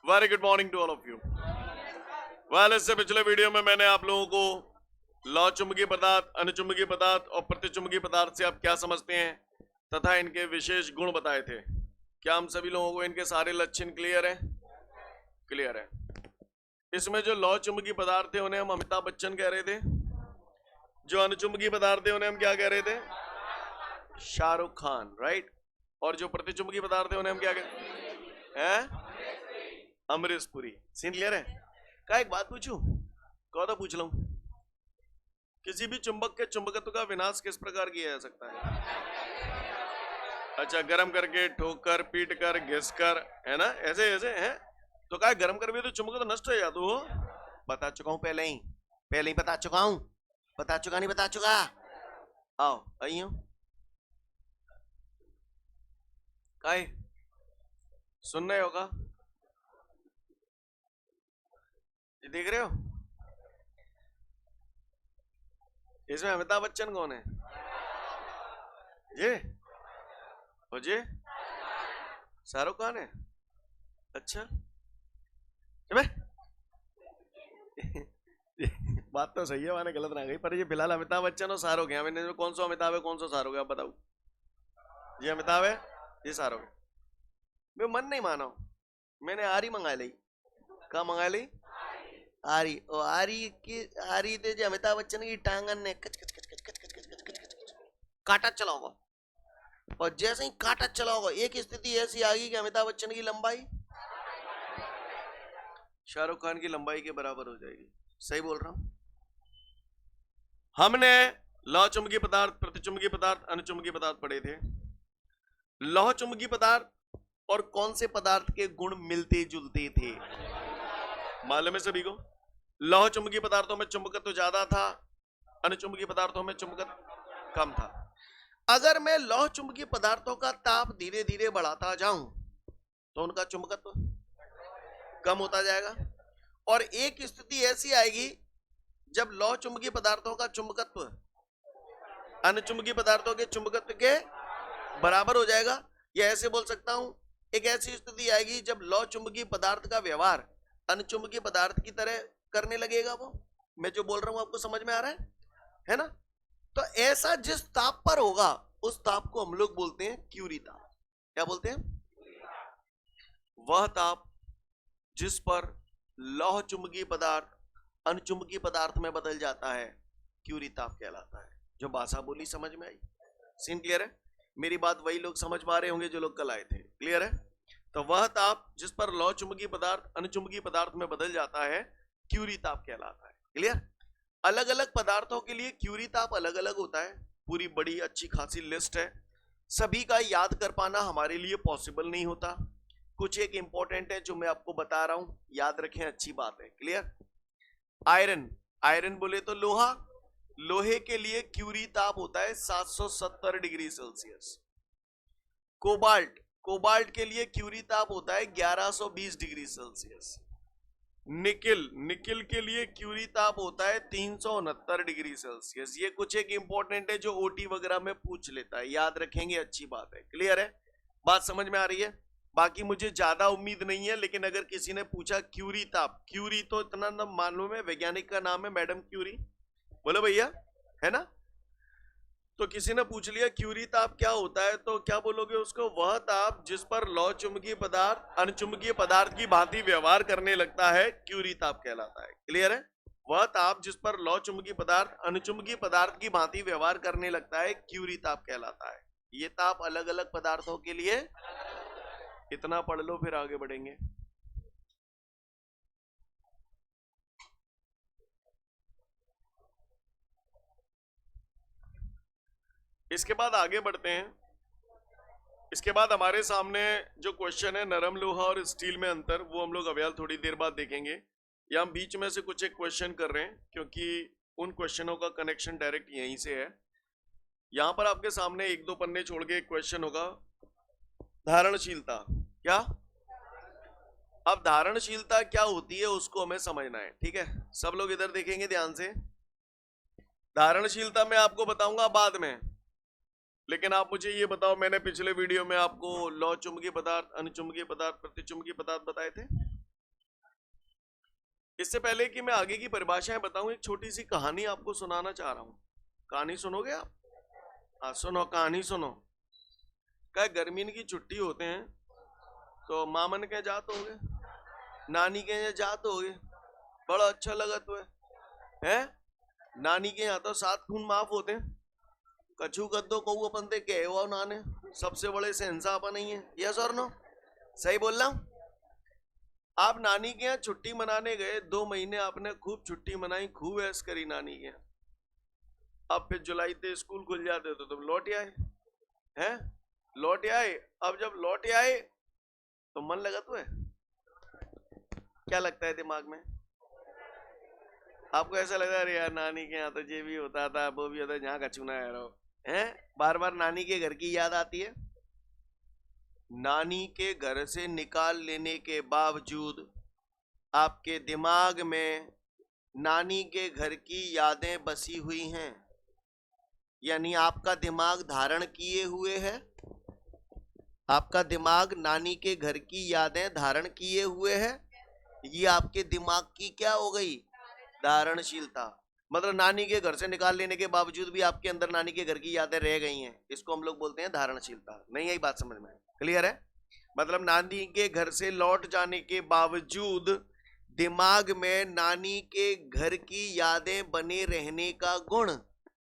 Very good morning to all of you. Well, इससे पिछले video में मैंने आप लोगों को लौ चुंबकीय पदार्थ, अनुचुंबकीय पदार्थ और प्रतिचुंबकीय पदार्थ से आप क्या समझते हैं तथा इनके विशेष गुण बताए थे। क्या हम सभी लोगों को इनके सारे लक्षण क्लियर है? क्लियर है। इसमें जो लौ चुंबकीय पदार्थ थे उन्हें हम अमिताभ बच्चन कह रहे थे, जो अनुचुंबकीय पदार्थ थे उन्हें हम क्या कह रहे थे? शाहरुख खान, राइट। और जो प्रतिचुंबकीय पदार्थ थे उन्हें हम क्या कहते हैं? अमरीश पुरी। सीन क्लियर है? का एक बात पूछूं? कहो तो पूछ लूं। किसी भी चुंबक के चुंबकत्व का विनाश किस प्रकार किया जा सकता है? अच्छा, गर्म करके, ठोक कर, पीट कर, घिस कर, है ना? ऐसे ऐसे है तो क्या गर्म कर भी तो चुंबक तो नष्ट हो जाता हो। बता चुका हूं पहले ही बता चुका हूं। बता चुका नहीं बता चुका? आओ आइयो। काय सुन रहे होगा? ये देख रहे हो? इसमें अमिताभ बच्चन कौन है? ये और ये शाहरुख खान है। अच्छा बात तो सही है, मैंने गलत ना गई, पर ये फिलहाल अमिताभ बच्चन और शाहरुख है। मैंने कौन सा अमिताभ है कौन सा शाहरुख है आप बताओ? ये अमिताभ है, ये शाहरुख है। मैं मन नहीं माना, मैंने आरी मंगा ली। कहा मंगा ली? आरी। और आरी थे जो अमिताभ बच्चन की टांगन ने कच कच कच कच कच कच कच कच कच कच काटा चला होगा। और जैसे ही काटा चला होगा एक स्थिति ऐसी आ गई कि अमिताभ बच्चन की लंबाई शाहरुख खान की लंबाई के बराबर हो जाएगी। सही बोल रहा हूं? हमने लौह चुंबकीय पदार्थ, प्रतिचुंबकीय पदार्थ, अनुचुंबकीय पदार्थ पढ़े थे। लौह चुंबकीय पदार्थ और कौन से पदार्थ के गुण मिलते जुलते थे? मालूम है सभी को? लौह चुंबकीय पदार्थों में चुंबकत्व ज्यादा था, अनुचुंबकीय पदार्थों में चुंबकत्व कम था। अगर मैं लौह चुंबकीय पदार्थों का ताप धीरे धीरे बढ़ाता जाऊं तो उनका चुंबकत्व कम होता जाएगा। और एक स्थिति ऐसी आएगी जब लौह चुंबकीय पदार्थों का चुंबकत्व अनुचुंबकीय पदार्थों के चुंबकत्व के बराबर हो जाएगा। या ऐसे बोल सकता हूं, एक ऐसी स्थिति आएगी जब लौह चुंबकीय पदार्थ का व्यवहार अनुचुंबकीय पदार्थ की तरह करने लगेगा। वो मैं जो बोल रहा हूं आपको समझ में आ रहा है ना? तो ऐसा जिस ताप पर होगा उस ताप को हम लोग बोलते हैं क्यूरी ताप। क्या बोलते हैं? वह ताप जिस पर लौह चुंबकीय पदार्थ अनुचुंबकीय पदार्थ में बदल जाता है क्यूरी ताप कहलाता है। जो भाषा बोली समझ में आई? सीन क्लियर है? मेरी बात वही लोग समझ पा रहे होंगे जो लोग कल आए थे। क्लियर है? तो वह ताप जिस पर लौह चुंबकीय पदार्थ अनुचुंबकीय पदार्थ में बदल जाता है क्यूरी ताप कहलाता है। क्लियर? अलग अलग पदार्थों के लिए क्यूरी ताप अलग अलग होता है। पूरी बड़ी अच्छी खासी लिस्ट है, सभी का याद कर पाना हमारे लिए पॉसिबल नहीं होता। कुछ एक इंपॉर्टेंट है जो मैं आपको बता रहा हूं, याद रखें, अच्छी बात है। क्लियर? आयरन, आयरन बोले तो लोहा, लोहे के लिए क्यूरी ताप होता है 770 डिग्री सेल्सियस। कोबाल्ट, कोबाल्ट के लिए क्यूरी ताप होता है 1120 डिग्री सेल्सियस। निकिल, निकिल के लिए क्यूरी ताप होता है 369 डिग्री सेल्सियस। ये कुछ एक इंपॉर्टेंट है जो ओटी वगैरह में पूछ लेता है, याद रखेंगे, अच्छी बात है। क्लियर है? बात समझ में आ रही है? बाकी मुझे ज्यादा उम्मीद नहीं है, लेकिन अगर किसी ने पूछा क्यूरी ताप, क्यूरी तो इतना ना मालूम है, वैज्ञानिक का नाम है मैडम क्यूरी, बोलो भैया, है ना? तो किसी ने पूछ लिया क्यूरी ताप क्या होता है तो क्या बोलोगे उसको? वह ताप जिस पर लौह चुंबकीय पदार्थ अनुचुंबकीय पदार्थ की भांति व्यवहार करने लगता है क्यूरी ताप कहलाता है। क्लियर है? वह ताप जिस पर लौह चुंबकीय पदार्थ अनुचुंबकीय पदार्थ की भांति व्यवहार करने लगता है क्यूरी ताप कहलाता है। ये ताप अलग अलग पदार्थों के लिए, इतना पढ़ लो फिर आगे बढ़ेंगे। इसके बाद आगे बढ़ते हैं। इसके बाद हमारे सामने जो क्वेश्चन है नरम लोहा और स्टील में अंतर, वो हम लोग अव्याल थोड़ी देर बाद देखेंगे। या हम बीच में से कुछ एक क्वेश्चन कर रहे हैं क्योंकि उन क्वेश्चनों का कनेक्शन डायरेक्ट यहीं से है। यहां पर आपके सामने एक दो पन्ने छोड़ के एक क्वेश्चन होगा, धारणशीलता। क्या? अब धारणशीलता क्या होती है उसको हमें समझना है। ठीक है, सब लोग इधर देखेंगे ध्यान से। धारणशीलता मैं आपको बताऊंगा बाद में, लेकिन आप मुझे ये बताओ, मैंने पिछले वीडियो में आपको लौह चुंबकीय पदार्थ, अनुचुंबकीय पदार्थ, प्रतिचुंबकीय पदार्थ बताए थे। इससे पहले कि मैं आगे की परिभाषाएं बताऊं, एक छोटी सी कहानी आपको सुनाना चाह रहा हूं। कहानी सुनोगे आप? हाँ सुनो, कहानी सुनो। क्या गर्मी की छुट्टी होते हैं तो मामन के जात हो गए, नानी के यहाँ जात हो गए, बड़ा अच्छा लगा तो है? नानी के यहाँ तो 7 खून माफ होते हैं। कछू गद्दो को अपन ते कहे हुआ नाने, सबसे बड़े से हिंसा अपन नहीं है। यस और नो? सही बोल रहा हूं? आप नानी के यहाँ छुट्टी मनाने गए, 2 महीने आपने खूब छुट्टी मनाई, खूब ऐश करी नानी के यहाँ। अब फिर जुलाई से स्कूल खुल जाते तो तुम लौट आए, हैं? लौट आए। अब जब लौट आए तो मन लगा तो है? क्या लगता है दिमाग में आपको? ऐसा लगा अरे यार नानी के यहाँ तो ये भी होता था, वो भी होता, यहाँ का चुना है? बार बार नानी के घर की याद आती है। नानी के घर से निकाल लेने के बावजूद आपके दिमाग में नानी के घर की यादें बसी हुई हैं, यानी आपका दिमाग धारण किए हुए है। आपका दिमाग नानी के घर की यादें धारण किए हुए है। ये आपके दिमाग की क्या हो गई? धारणशीलता। मतलब नानी के घर से निकाल लेने के बावजूद भी आपके अंदर नानी के घर की यादें रह गई हैं, इसको हम लोग बोलते हैं धारणशीलता। नहीं आई बात समझ में? क्लियर है? मतलब नानी के घर से लौट जाने के बावजूद दिमाग में नानी के घर की यादें बने रहने का गुण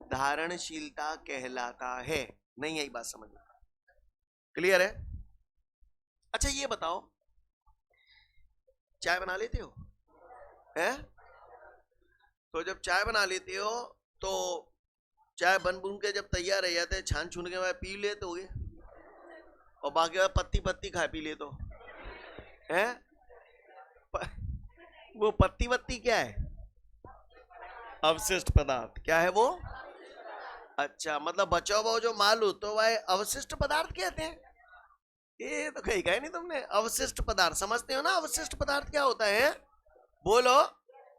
धारणशीलता कहलाता है। नहीं आई बात समझ में? क्लियर है? अच्छा ये बताओ, चाय बना लेते हो? हैं? तो जब चाय बना लेते हो तो चाय बन बुन के जब तैयार रह जाते, छान छून के बाद पी लेते होगे, और बाकी पत्ती पत्ती खा पी ले तो है। वो पत्ती वत्ती क्या है? अवशिष्ट पदार्थ। क्या है वो? अच्छा, मतलब बचाओ बहु जो माल हो तो वह अवशिष्ट पदार्थ कहते हैं। ये तो कहीं कहा नहीं तुमने। अवशिष्ट पदार्थ समझते हो ना? अवशिष्ट पदार्थ क्या होता है? बोलो।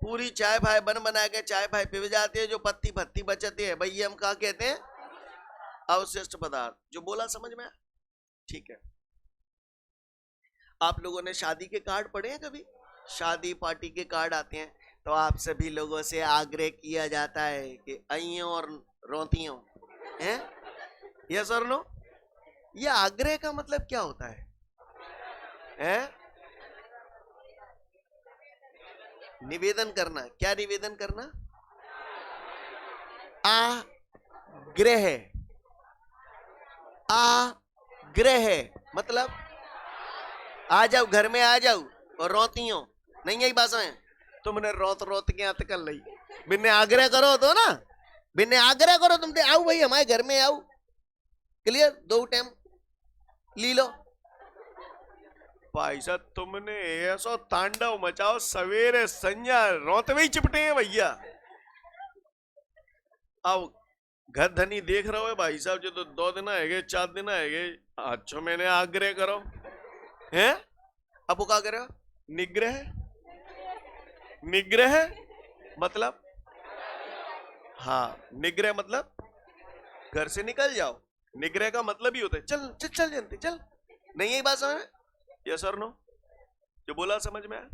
पूरी चाय भाई बन बना के चाय भाई पी जाती है, जो पत्ती पत्ती बचती है भैया हम क्या कहते हैं? अवशिष्ट पदार्थ। जो बोला समझ में? ठीक है। आप लोगों ने शादी के कार्ड पढ़े हैं कभी? शादी पार्टी के कार्ड आते हैं तो आप सभी लोगों से आग्रह किया जाता है कि आइयों और रोतियों, हैं? यस और नो? ये आग्रह का मतलब क्या होता है? हैं? निवेदन करना। क्या निवेदन करना? आग्रह। आग्रह मतलब आ जाओ, घर में आ जाओ और रोतियों। नहीं आई बात में? तुमने रोत रोत के आते कर ली। बिन्ने आग्रह करो तो ना, बिन्ने आग्रह करो तुमने, आओ भाई हमारे घर में आओ। क्लियर? 2 टाइम ली लो। भाई साहब तुमने ऐसा तांडव मचाओ, सवेरे संजा रोतवे ही चिपटे हैं भैया। आओ घर धनी देख रहा हो भाई साहब, जो तो 2 दिन आएगे 4 दिन आएगे। अच्छा मैंने आग्रह करो हैं? अब वो क्या करेगा? निग्रह। निग्रह मतलब, हाँ निग्रह मतलब घर से निकल जाओ। निग्रह का मतलब ही होता है चल चल चल जनते चल। नहीं है बात समझ में? यस और नो? जो बोला समझ में आया?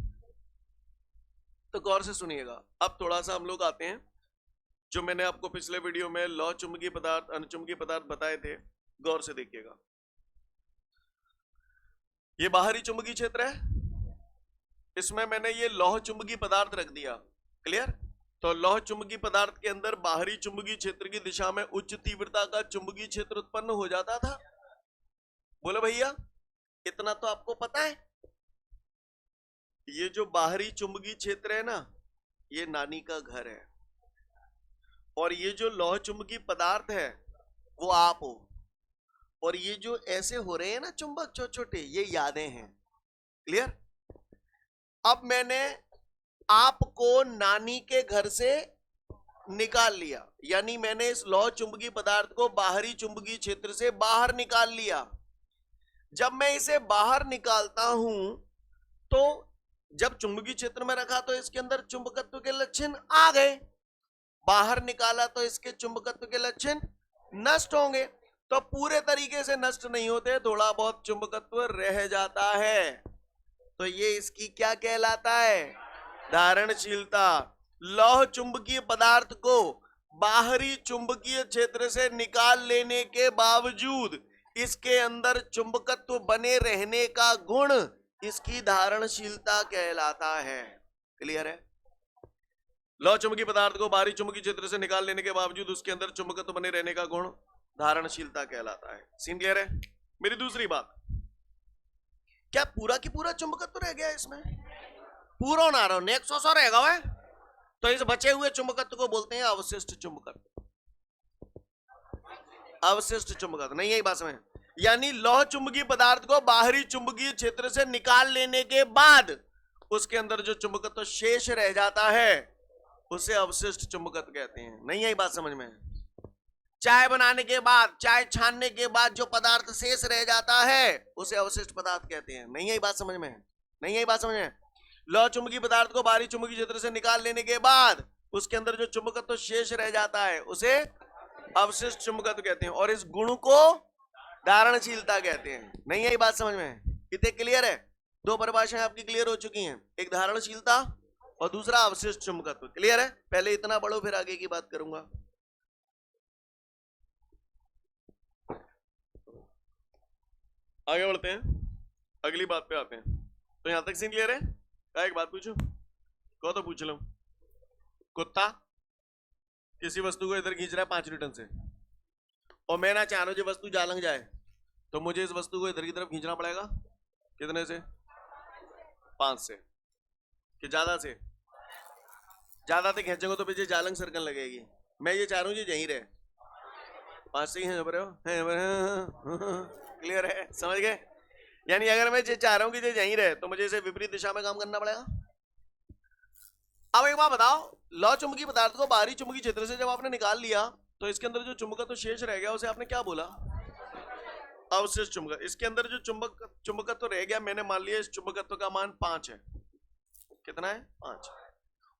तो गौर से सुनिएगा। अब थोड़ा सा हम लोग आते हैं जो मैंने आपको पिछले वीडियो में लौह चुंबकीय पदार्थ अनुचुंबकीय पदार्थ बताए थे। गौर से देखिएगा। ये बाहरी चुंबकीय क्षेत्र है, इसमें मैंने ये लौह चुंबकीय पदार्थ रख दिया। क्लियर? तो लौह चुंबकीय पदार्थ के अंदर बाहरी चुंबकीय क्षेत्र की दिशा में उच्च तीव्रता का चुंबकीय क्षेत्र उत्पन्न हो जाता था। बोलो भैया, इतना तो आपको पता है। ये जो बाहरी चुंबकीय क्षेत्र है ना, ये नानी का घर है, और ये जो लौह चुंबकीय पदार्थ है वो आप हो, और ये जो ऐसे हो रहे हैं ना चुंबक छोटे छोटे, ये यादें हैं। क्लियर? अब मैंने आपको नानी के घर से निकाल लिया, यानी मैंने इस लौह चुंबकीय पदार्थ को बाहरी चुंबकीय क्षेत्र से बाहर निकाल लिया। जब मैं इसे बाहर निकालता हूं तो जब चुंबकीय क्षेत्र में रखा तो इसके अंदर चुंबकत्व के लक्षण आ गए, बाहर निकाला तो इसके चुंबकत्व के लक्षण नष्ट होंगे। तो पूरे तरीके से नष्ट नहीं होते, थोड़ा बहुत चुंबकत्व रह जाता है। तो ये इसकी क्या कहलाता है? धारणशीलता। लौह चुंबकीय पदार्थ को बाहरी चुंबकीय क्षेत्र से निकाल लेने के बावजूद इसके अंदर चुंबकत्व बने रहने का गुण इसकी धारणशीलता कहलाता है। क्लियर है? लौह चुंबकीय पदार्थ को बाहरी चुंबकीय क्षेत्र से निकाल लेने के बावजूद उसके अंदर चुंबकत्व बने रहने का गुण धारणशीलता कहलाता है। सीन क्लियर है? मेरी दूसरी बात, क्या पूरा की पूरा चुंबकत्व रह गया इसमें? पूरा ना रहो, नेक सौ रहेगा वह, तो इस बचे हुए चुंबकत्व को बोलते हैं अवशिष्ट चुंबकत्व। अवशिष्ट चुंबकत्व नहीं, यही बात समझ। यानी लौह चुंबकीय पदार्थ को बाहरी चुंबकीय क्षेत्र से निकाल लेने के बाद उसके अंदर जो चुंबकत्व शेष रह जाता है उसे अवशिष्ट चुंबकत्व कहते हैं। नहीं, यही बात समझ में? चाय बनाने के बाद, चाय छानने के बाद जो पदार्थ शेष रह जाता है उसे अवशिष्ट पदार्थ कहते हैं। नहीं, यही बात समझ में? नहीं, यही बात समझ में? लौह चुंबकीय पदार्थ को बाहरी चुंबकीय क्षेत्र से निकाल लेने के बाद उसके अंदर जो चुंबकत्व शेष रह जाता है उसे अवशिष्ट चुंबकत्व कहते हैं और इस गुण को धारणशीलता कहते हैं। नहीं, यही बात समझ में? कितने क्लियर है? दो परिभाषाएं आपकी क्लियर हो चुकी हैं, एक धारणशीलता और दूसरा अवशिष्ट चुंबकत्व। क्लियर है? पहले इतना पढ़ो फिर आगे की बात करूंगा। आगे बढ़ते हैं, अगली बात पे आते हैं। तो यहां तक सीन क्लियर है? एक बात पूछूं? कहो तो पूछ लो। कुत्ता किसी वस्तु को इधर खींच रहा है 5 न्यूटन से और मैं ना चाह रहा हूं जो वस्तु जा लग जाए, तो मुझे इस वस्तु को इधर की तरफ खींचना पड़ेगा कितने से? 5 से। कि ज्यादा से? ज्यादा से खींचेंगे तो पीछे जालंग सर्कल लगेगी। मैं ये चाह रहा हूं यहीं रहे, 5 से ही है क्लियर है? समझ गए? यानी अगर मैं ये चाह रहा हूं कि ये यहीं रहे तो मुझे इसे विपरीत दिशा में काम करना पड़ेगा। अब एक बात बताओ, लौह चुंबकीय पदार्थ को बाहरी चुंबकीय क्षेत्र से जब आपने निकाल लिया तो इसके अंदर जो चुंबकत्व तो शेष रह गया उसे आपने क्या बोला? अवशिष्ट चुंबकत्व। इसके अंदर जो चुंबकत्व तो रह गया, मैंने मान लिया इस चुंबकत्व का मान 5 है। कितना है? 5।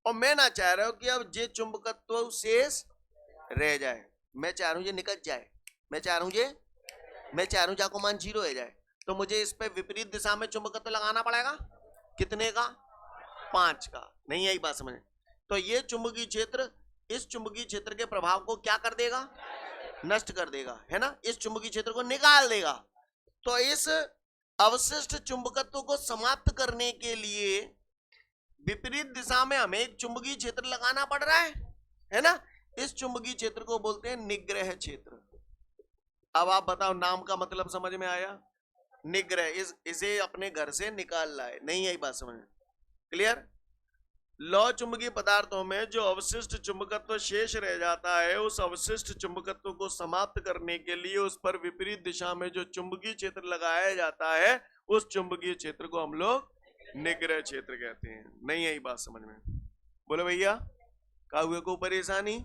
और मैं ना चाह रहा हूं कि अब ये चुंबकत्व शेष रह जाए, मैं चाह रहा हूं ये निकल जाए, मैं चाह रहा हूं जाको मान 0 हो जाए, तो मुझे इस पे विपरीत दिशा में चुंबकत्व लगाना पड़ेगा। कितने का? 5 का। नहीं, यही बात समझ? तो ये चुंबकीय क्षेत्र इस चुंबकीय क्षेत्र के प्रभाव को क्या कर देगा? नष्ट कर देगा, है ना? इस चुंबकीय क्षेत्र को निकाल देगा। तो इस अवशिष्ट चुंबकत्व को समाप्त करने के लिए विपरीत दिशा में हमें एक चुंबकीय क्षेत्र लगाना पड़ रहा है ना? इस चुंबकीय क्षेत्र को बोलते हैं निग्रह क्षेत्र। अब आप बताओ, नाम का मतलब समझ में आया? निग्रह, इसे अपने घर से निकाल लाए। नहीं, यही बात समझ? क्लियर? लौह चुंबकीय पदार्थों में जो अवशिष्ट चुंबकत्व शेष रह जाता है उस अवशिष्ट चुंबकत्व को समाप्त करने के लिए उस पर विपरीत दिशा में जो चुंबकीय क्षेत्र लगाया जाता है उस चुंबकीय क्षेत्र को हम लोग निग्रह क्षेत्र कहते हैं। नहीं, यही बात समझ में? बोले भैया का हुए को परेशानी?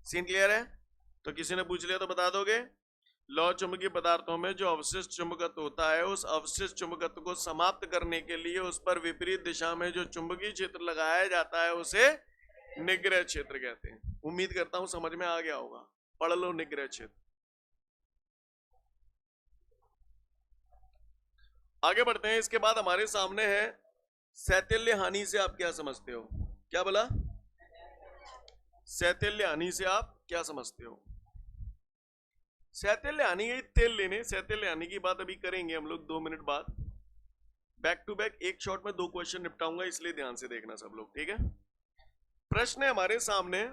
सीन क्लियर है? तो किसी ने पूछ लिया तो बता दोगे? लौह चुंबकीय पदार्थों में जो अवशिष्ट चुंबकत्व होता है उस अवशिष्ट चुंबकत्व को समाप्त करने के लिए उस पर विपरीत दिशा में जो चुंबकीय क्षेत्र लगाया जाता है उसे निग्रह क्षेत्र कहते हैं। उम्मीद करता हूं समझ में आ गया होगा। पढ़ लो निग्रह क्षेत्र। आगे बढ़ते हैं। इसके बाद हमारे सामने है शैथिल्य हानि से आप क्या समझते हो? क्या बोला? शैथिल्य हानि से आप क्या समझते हो? शैथिल्य हानि, तेल लेने, शैथिल्य हानि की बात अभी करेंगे हम लोग 2 मिनट बाद। बैक टू बैक एक शॉट में 2 क्वेश्चन निपटाऊंगा, इसलिए ध्यान से देखना सब लोग, ठीक है? प्रश्न है हमारे सामने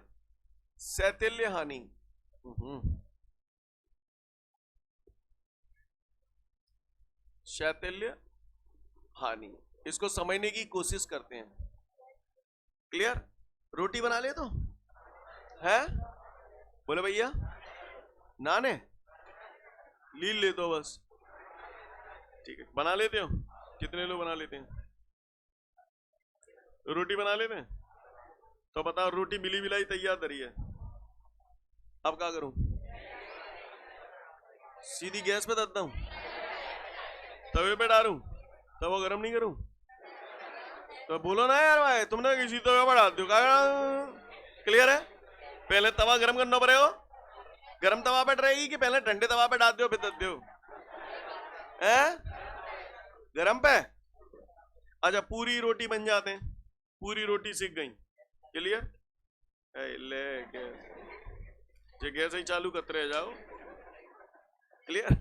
शैथिल्य हानि। शैथिल्य हानि, इसको समझने की कोशिश करते हैं। क्लियर? रोटी बना ले तो है? बोले भैया नाने लील ले दो बस, ठीक है? बना लेते हो? कितने लोग बना लेते हैं? रोटी बना लेते हैं? तो बताओ, रोटी मिली मिलाई तैयार धरी है, अब क्या करूं? सीधी गैस पे रखता हूं, तवे पे डालूं, तब वो गर्म नहीं करूं? तो बोलो ना यार भाई, तुमने किसी तवे पे डाल दो। क्लियर है? पहले तवा गर्म करना पड़ेगा। गर्म तवा पे रहेगी कि पहले ठंडे तवा पे डाल दो फिर दो? गरम पे? अच्छा, पूरी रोटी बन जाते हैं, पूरी रोटी सीख गई। क्लियर? ले गैस ही चालू करते रह जाओ। क्लियर?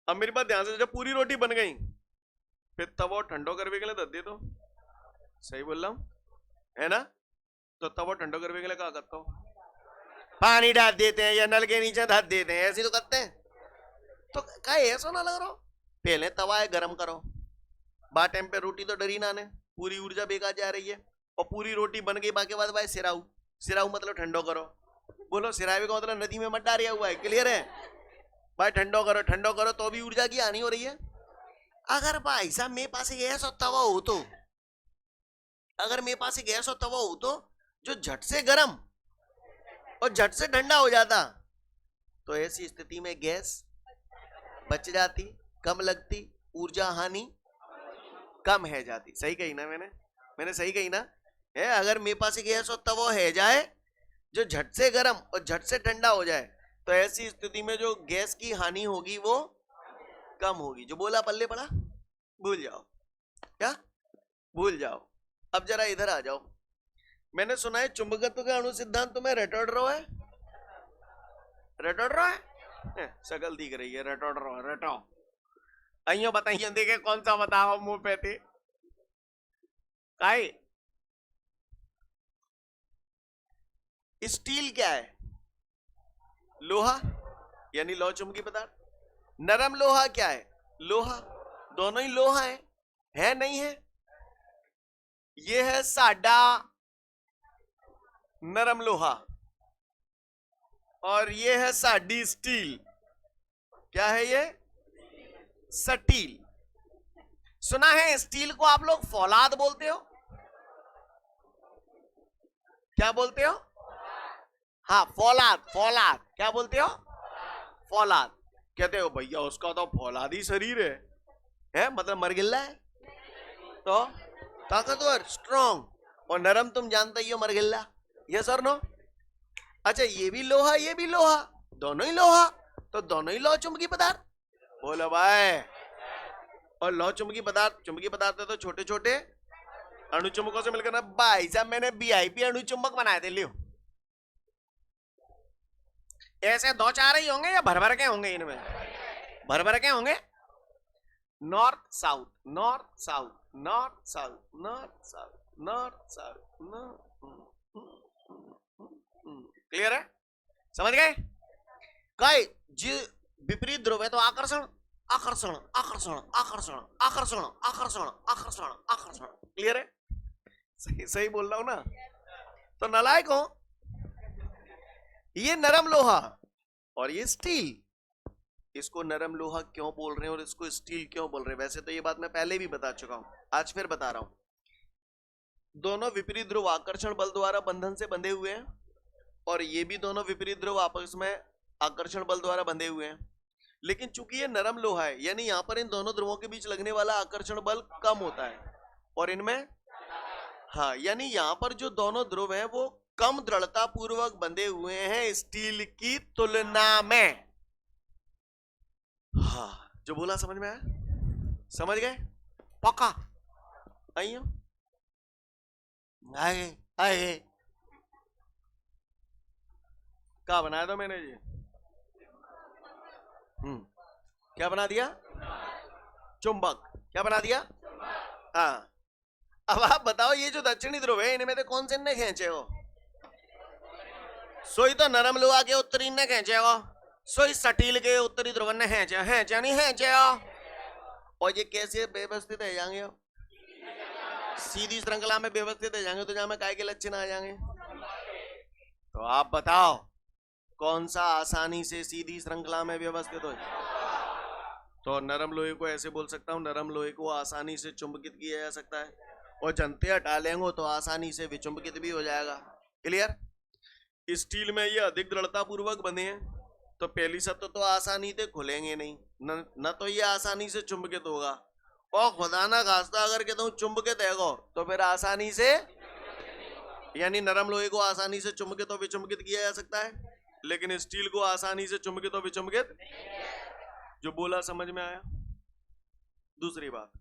अब मेरी बात ध्यान से, जब पूरी रोटी बन गई फिर तवा ठंडो करने के लिए दे दे। तो सही बोल रहा हूं, है ना? तो तवा ठंडो करने के लिए क्या करता हूं? पानी डाल देते हैं या नल के नीचे धर देते हैं, ऐसे तो करते हैं। तो क्या ऐसा ना लग रहा हो? पहले तवा है गरम करो, बा टाइम पे रोटी तो डरी ना ने, पूरी ऊर्जा बेकार जा रही है। और पूरी रोटी बन गई, बाकी बाद भाई सिराऊ, सिराऊ मतलब ठंडो करो। बोलो सिरावे का मतलब नदी में मत डारिया हुआ है। क्लियर है भाई? ठंडो करो, ठंडो करो, तो भी ऊर्जा की हानि हो रही है। अगर भाई साहब मेरे पास गैस और तवा हो तो, अगर मेरे पास गैस और तवा हो तो जो झट से गरम और झट से ठंडा हो जाता, तो ऐसी स्थिति में गैस बच जाती, कम लगती, ऊर्जा हानि कम है जाती। सही कही ना मैंने सही कही ना? है, अगर मेरे पास गैस और तवा है जाए जो झट से गरम और झट से ठंडा हो जाए, तो ऐसी स्थिति में जो गैस की हानि होगी वो कम होगी। जो बोला पल्ले पड़ा, भूल जाओ। क्या भूल जाओ? अब जरा इधर आ जाओ। मैंने सुना है चुंबकत्व का अणु सिद्धांत तुम्हें रटोड़ रहा है, रटोड़ रहा है, शकल दिख रही है, रटोड़ रहा है, रटो। अइयो बताइए, देखे कौन सा बताओ मुंह पे थे काई? स्टील क्या है? लोहा, यानी लौह चुंबकीय पदार्थ। नरम लोहा क्या है? लोहा। दोनों ही लोहा है नहीं है? ये है साडा नरम लोहा और ये है साडी स्टील। क्या है ये? स्टील। सुना है स्टील को आप लोग फौलाद बोलते हो? क्या बोलते हो? हाँ, फौलाद, फौलाद। क्या बोलते हो? फौलाद। कहते हो भैया उसका तो फौलादी शरीर है मतलब मरगिल्ला है, तो ताकतवर, स्ट्रॉन्ग। और नरम तुम जानते ही हो, मरगिल्ला। यस और नो? अच्छा, ये भी लोहा, ये भी लोहा, दोनों ही लोहा, तो दोनों ही लौह चुंबकीय पदार्थ। बोलो भाई। और लौह चुंबकीय पदार्थ है तो छोटे छोटे अणुचुंबकों से मिलकर ना। भाई साहब मैंने वीआईपी अणुचुंबक बनाए थे, लियो। ऐसे दो चार ही होंगे या भर भर के होंगे? इनमें भर भर के होंगे। North south, north south, north south, north south, north south. Clear है? समझ गए? कई जी विपरीत ध्रुव है तो आकर्षण, आकर्षण, आकर्षण, आकर्षण, आकर्षण, आकर्षण, आकर्षण, आकर्षण। क्लियर है? सही सही बोल रहा हूं ना? तो नालायक हो। ये नरम लोहा और ये स्टील। इसको नरम लोहा क्यों बोल रहे हैं और इसको स्टील क्यों बोल रहे हैं? वैसे तो ये बात मैं पहले भी बता चुका हूं, आज फिर बता रहा हूं। दोनों विपरीत ध्रुव आकर्षण बल द्वारा बंधन से बंधे हुए हैं और ये भी दोनों विपरीत ध्रुव आपस में आकर्षण बल द्वारा बंधे हुए हैं। लेकिन चूंकि ये नरम लोहा है, यानी यहां पर इन दोनों ध्रुवों के बीच लगने वाला आकर्षण बल कम होता है और इनमें, हाँ, यानी यहां पर जो दोनों ध्रुव हैं वो कम दृढ़ता पूर्वक बंधे हुए हैं स्टील की तुलना में। हाँ, जो बोला समझ में आया? समझ गए? पक्का? आइए आए आए। क्या बनाया था मैंने जी? क्या बना दिया? चुंबक। क्या बना दिया? हाँ। अब आप बताओ, ये जो दक्षिणी ध्रुव है इनमें से कौन से ने खींचे हो? सोई तो नरम लोहा के उत्तरी ने खींचे हो, सोई स्टील के उत्तरी ध्रुव ने खींचे नहीं खींचे हो। और ये कैसे व्यवस्थित है जाएंगे? सीधी श्रृंखला में व्यवस्थित है जाएंगे, तो जहां में काय के लक्षण आ जाएंगे। तो आप बताओ कौन सा आसानी से सीधी श्रृंखला में व्यवस्थित हो? तो नरम लोहे को ऐसे बोल सकता हूं, नरम लोहे को आसानी से चुंबकित किया जा सकता है और जनते हटा लेंगे तो आसानी से विचुंबकित भी हो जाएगा। क्लियर? स्टील में ये अधिक दृढ़ता पूर्वक बने हैं तो पहली शर्त तो आसानी से खुलेंगे नहीं, न तो ये आसानी से चुंबकित होगा, और खुदा ना खास्ता अगर कहता हूं चुंबकित है तो फिर आसानी से, यानी नरम लोहे को आसानी से चुंबकित और विचुंबकित किया जा सकता है, लेकिन स्टील को आसानी से चुंबकित और विचुंबकित। जो बोला समझ में आया? दूसरी बात,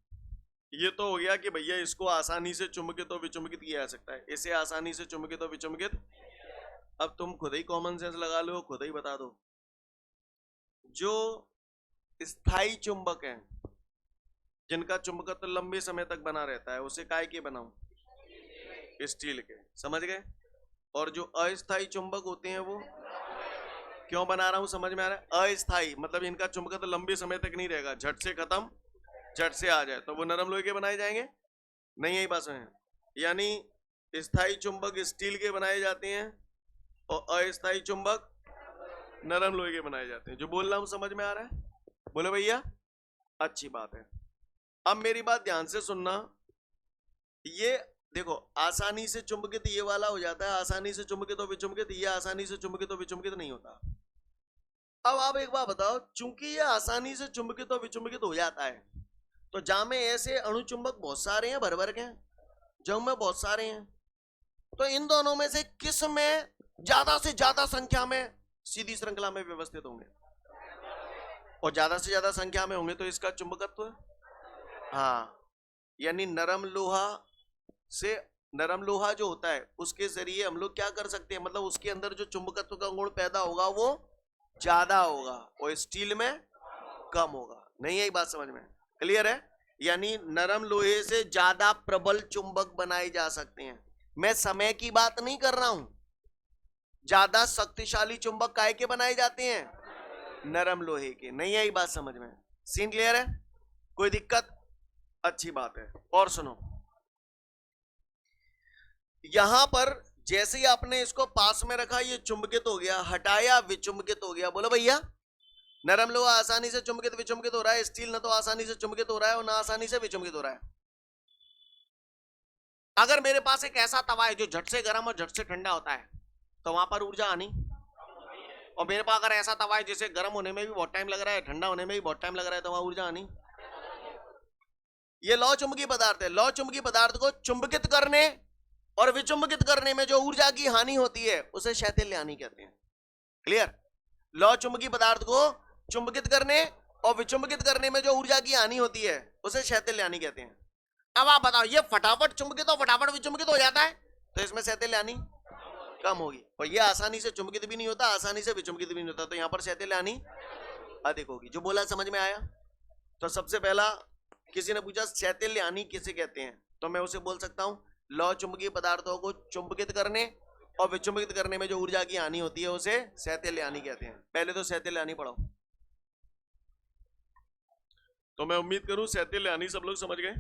ये तो हो गया कि भैया इसको आसानी से चुंबकित और विचुंबकित किया जा सकता है, इसे आसानी से चुंबकित और विचुंबकित। अब तुम खुद ही कॉमन सेंस लगा लो, खुद ही बता दो। जो स्थायी चुंबक है, जिनका चुंबकत्व लंबे समय तक बना रहता है, उसे काय के बनाऊं? स्टील के। समझ गए? और जो अस्थायी चुंबक होते हैं वो क्यों बना रहा हूं, समझ में आ रहा है? अस्थायी मतलब इनका चुंबकत्व लंबे समय तक नहीं रहेगा, झट से खत्म, झट से आ जाए, तो वो नरम लोहे के बनाए जाएंगे। नहीं, यही बात है। यानी स्थायी चुंबक स्टील के बनाए जाते हैं और अस्थायी चुंबक नरम लोहे के बनाए जाते हैं। जो बोल रहा हूं समझ में आ रहा है? बोले भैया, अच्छी बात है। अब मेरी बात ध्यान से सुनना। ये देखो, आसानी से चुंबकित ये वाला हो जाता है, आसानी से चुंबकित और विचुंबकित, ये आसानी से चुंबकित और विचुंबकित नहीं होता। अब आप एक बात बताओ, चूंकि ये आसानी से चुंबकित और विचुंबकित हो जाता है, तो जहां में ऐसे अणुचुंबक बहुत सारे हैं, भर भर के, जब में बहुत सारे हैं, तो इन दोनों में से किस में ज्यादा से ज्यादा संख्या में सीधी श्रृंखला में व्यवस्थित होंगे? और ज्यादा से ज्यादा संख्या में होंगे तो इसका चुंबकत्व, हाँ, यानी नरम लोहा से, नरम लोहा जो होता है उसके जरिए हम लोग क्या कर सकते हैं, मतलब उसके अंदर जो चुंबकत्व का गुण पैदा होगा वो ज्यादा होगा और स्टील में कम होगा। नहीं, यही बात समझ में क्लियर है? यानी नरम लोहे से ज्यादा प्रबल चुंबक बनाए जा सकते हैं। मैं समय की बात नहीं कर रहा हूं, ज्यादा शक्तिशाली चुंबक काय के बनाए जाते हैं? नरम लोहे के। नहीं, यही बात समझ में? सीन क्लियर है? कोई दिक्कत? अच्छी बात है। और सुनो, यहां पर जैसे ही आपने इसको पास में रखा, ये चुंबकित हो गया, हटाया विचुंबकित हो गया। बोलो भैया, नरम लोहा आसानी से चुंबकित विचुंबकित हो रहा है, स्टील न तो आसानी से चुंबकित हो रहा है और ना आसानी से विचुंबकित हो रहा है। अगर मेरे पास एक ऐसा तवा है जो झट से गर्म और झट से ठंडा होता है, तो वहां पर ऊर्जा आनी। और मेरे पास अगर ऐसा तवा है जिसे गर्म होने में भी बहुत टाइम लग रहा है, ठंडा होने में भी बहुत टाइम लग रहा है, तो वहां ऊर्जा आनी। ये लौ चुंबकीय पदार्थ है। लौ चुंबकीय पदार्थ को चुंबकित करने और विचुंबकित करने में जो ऊर्जा की हानि होती है उसे शैथिल्य हानि कहते हैं। क्लियर? लौ चुंबकीय पदार्थ को चुंबकित करने और विचुंबकित करने में जो ऊर्जा की हानि होती है उसे शैथिल्य हानि कहते हैं। अब आप बताओ, ये फटाफट चुंबकित और फटाफट विचुंबकित हो जाता है, तो इसमें शैथिल्य हानि कम होगी। और ये आसानी से चुंबकित भी नहीं होता, आसानी से विचुंबकित भी नहीं होता, तो यहां पर शैथिल्य हानि अधिक होगी। जो बोला समझ में आया? तो सबसे पहला किसी ने पूछा शैथिल्य हानि किसे कहते हैं, तो मैं उसे बोल सकता हूं लौ चुंबकीय पदार्थों को चुंबकित करने और विचुंबकित करने में जो ऊर्जा की हानि होती है उसे शैथिल्य हानि कहते हैं। पहले तो शैथिल्य हानि पढ़ो। तो मैं उम्मीद करूं शैथिल्य हानि सब लोग समझ गए।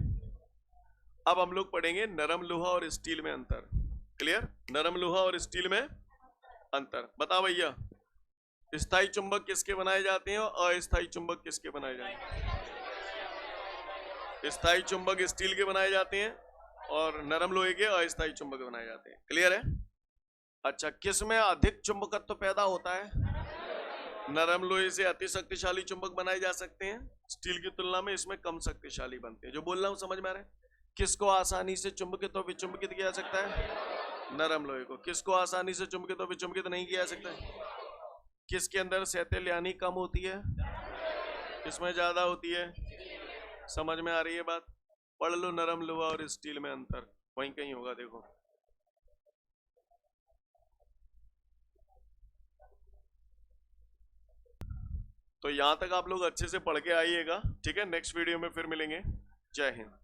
अब हम लोग पढ़ेंगे नरम लोहा और स्टील में अंतर। क्लियर? नरम लोहा और स्टील में अंतर। बताओ भैया, स्थायी चुंबक किसके बनाए जाते हैं और अस्थायी चुंबक किसके बनाए जाते हैं? स्थायी चुंबक स्टील के बनाए जाते हैं और नरम लोहे के अस्थायी चुंबक बनाए जाते हैं। क्लियर है? अच्छा, किस में अधिक चुंबकत्व पैदा होता है? नरम लोहे से अति शक्तिशाली चुंबक बनाए जा सकते हैं, स्टील की तुलना में इसमें कम शक्तिशाली बनते हैं। जो बोल रहा हूं समझ में आ रहा है? किसको आसानी से चुंबकित और विचुंबकित किया जा सकता है? नरम लोहे को। किसको आसानी से चुंबकित और विचुंबकित नहीं किया जा सकता है? किसके अंदर शैथिल्य हानि कम होती है, किसमें ज्यादा होती है? समझ में आ रही है बात? पढ़ लो नरम लोहा और स्टील में अंतर, वहीं कहीं होगा देखो। तो यहां तक आप लोग अच्छे से पढ़ के आइएगा। ठीक है, नेक्स्ट वीडियो में फिर मिलेंगे। जय हिंद।